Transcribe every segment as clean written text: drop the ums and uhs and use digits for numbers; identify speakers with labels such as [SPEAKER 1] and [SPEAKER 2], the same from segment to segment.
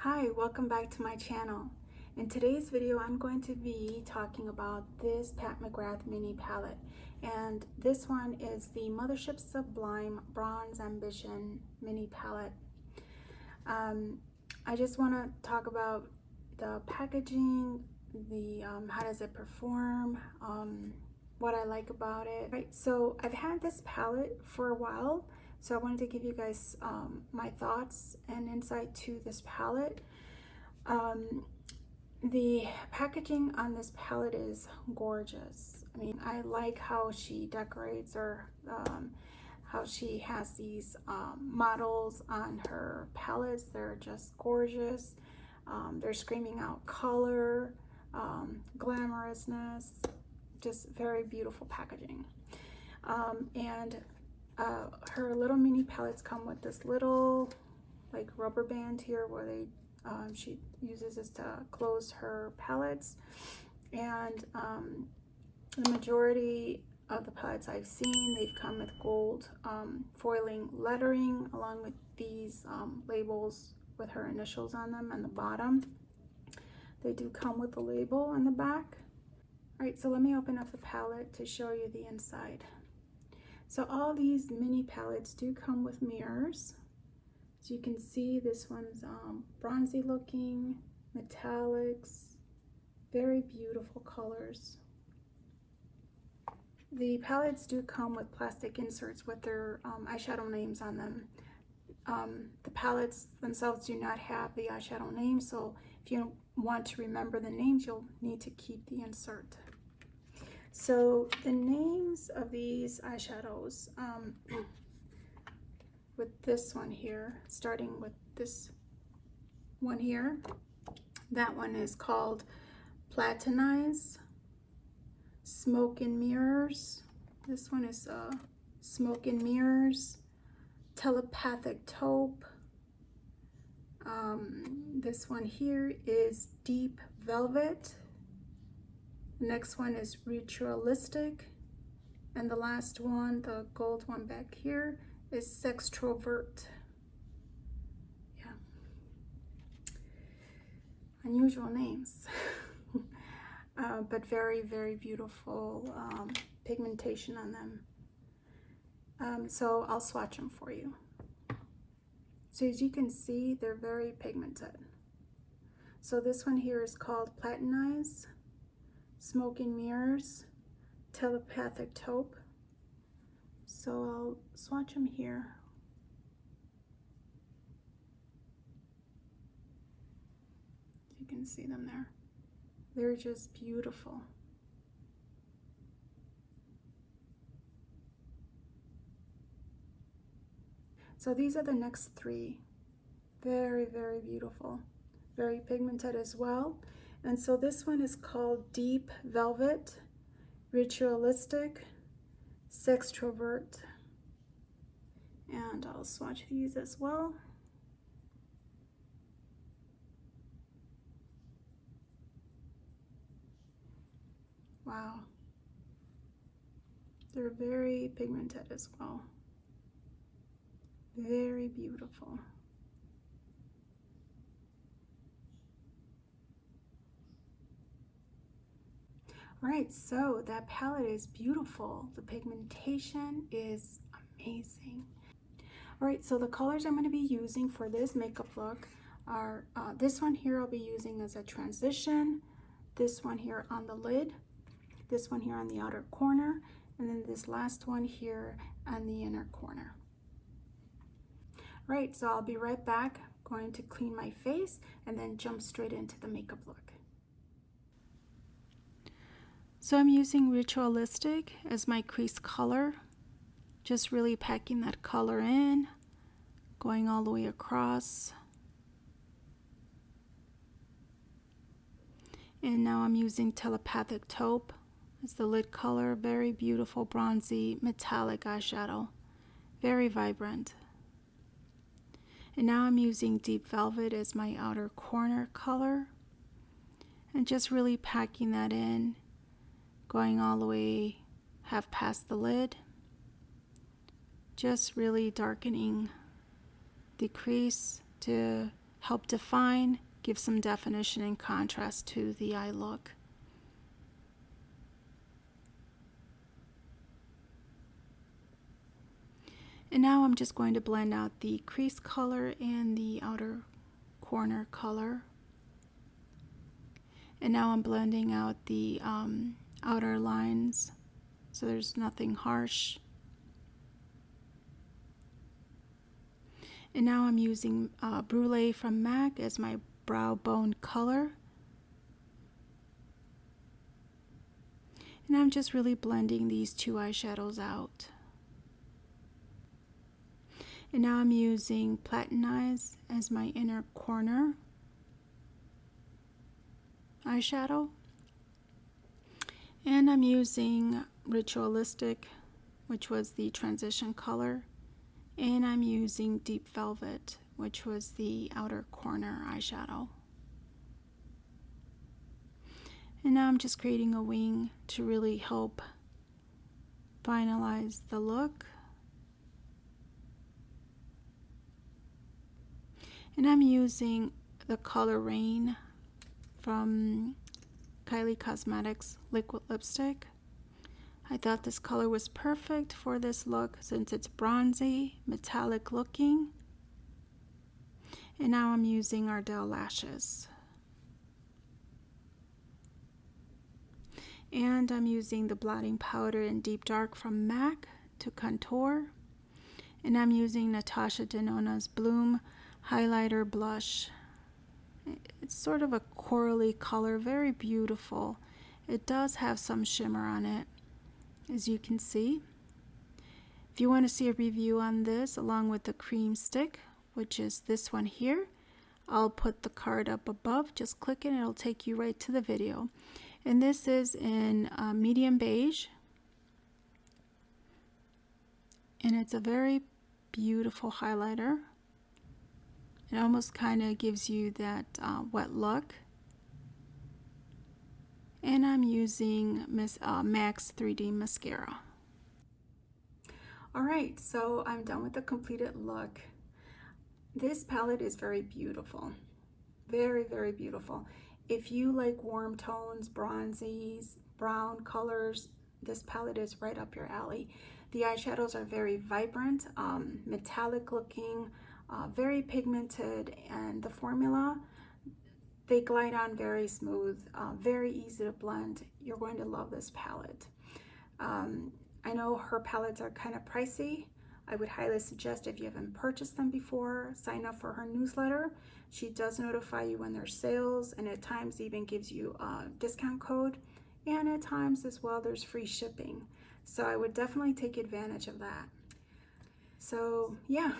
[SPEAKER 1] Hi, welcome back to my channel. In today's video, I'm going to be talking about this Pat McGrath mini palette. And this one is the Mothership Sublim Bronze Ambition mini palette. I just want to talk about the packaging, the how does it perform, what I like about it. Right, so I've had this palette for a while. So I wanted to give you guys my thoughts and insight to this palette. The packaging on this palette is gorgeous. I mean, I like how she decorates, or how she has these models on her palettes. They're just gorgeous. They're screaming out color, glamorousness, just very beautiful packaging. Her little mini palettes come with this little like rubber band here where they she uses this to close her palettes. And the majority of the palettes I've seen, they've come with gold foiling lettering along with these labels with her initials on them on the bottom. They do come with a label on the back. All right, so let me open up the palette to show you the inside. So all these mini palettes do come with mirrors. As you can see, this one's bronzy looking, metallics, very beautiful colors. The palettes do come with plastic inserts with their eyeshadow names on them. The palettes themselves do not have the eyeshadow names, so if you want to remember the names, you'll need to keep the insert. So the names of these eyeshadows, with this one here, starting with this one here, that one is called Platinize, Smoke and Mirrors. This one is Smoke and Mirrors, Telepathic Taupe. This one here is Deep Velvet. The next one is Ritualistic, and the last one, the gold one back here, is Sextrovert. Yeah, unusual names, but very, very beautiful pigmentation on them. So I'll swatch them for you. So as you can see, they're very pigmented. So this one here is called Platinize, Smoke and Mirrors, Telepathic Taupe. So I'll swatch them here. You can see them there. They're just beautiful. So these are the next three. Very, very beautiful. Very pigmented as well. And so this one is called Deep Velvet, Ritualistic, Sextrovert. And I'll swatch these as well. Wow. They're very pigmented as well. Very beautiful. All right, so that palette is beautiful. The pigmentation is amazing. All right, so the colors I'm going to be using for this makeup look are this one here I'll be using as a transition, this one here on the lid, this one here on the outer corner, and then this last one here on the inner corner. All right, so I'll be right back, going to clean my face and then jump straight into the makeup look. So I'm using Ritualistic as my crease color, just really packing that color in, going all the way across. And now I'm using Telepathic Taupe as the lid color, very beautiful bronzy metallic eyeshadow, very vibrant. And now I'm using Deep Velvet as my outer corner color, and just really packing that in, going all the way half past the lid, just really darkening the crease to help define, give some definition and contrast to the eye look. And now I'm just going to blend out the crease color and the outer corner color. And now I'm blending out the outer lines so there's nothing harsh. And now I'm using Brulee from MAC as my brow bone color. And I'm just really blending these two eyeshadows out. And now I'm using Platinize as my inner corner eyeshadow. And I'm using Ritualistic, which was the transition color. And I'm using Deep Velvet, which was the outer corner eyeshadow. And now I'm just creating a wing to really help finalize the look. And I'm using the color Riegn from Kylie Cosmetics liquid lipstick. I thought this color was perfect for this look since it's bronzy, metallic looking. And now I'm using Ardell lashes. And I'm using the blotting powder in Deep Dark from MAC to contour. And I'm using Natasha Denona's Bloom highlighter blush. It's sort of a corally color, very beautiful. It does have some shimmer on it, as you can see. If you want to see a review on this along with the cream stick, which is this one here, I'll put the card up above. Just click it and it'll take you right to the video. And this is in medium beige. And it's a very beautiful highlighter. It almost kind of gives you that wet look. And I'm using MAC's 3D mascara. Alright, so I'm done with the completed look. This palette is very beautiful. Very, very beautiful. If you like warm tones, bronzies, brown colors, this palette is right up your alley. The eyeshadows are very vibrant, metallic looking, very pigmented, and the formula, they glide on very smooth, very easy to blend. You're going to love this palette. I know her palettes are kind of pricey. I would highly suggest, if you haven't purchased them before, sign up for her newsletter. She does notify you when there's sales, and at times even gives you a discount code, and at times as well there's free shipping. So I would definitely take advantage of that. So yeah.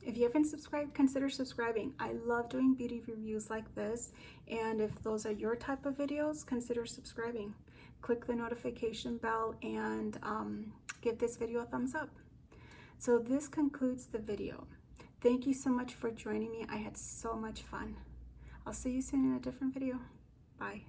[SPEAKER 1] If you haven't subscribed, consider subscribing. I love doing beauty reviews like this, and if those are your type of videos, consider subscribing. Click the notification bell and give this video a thumbs up. So this concludes the video. Thank you so much for joining me. I had so much fun. I'll see you soon in a different video. Bye.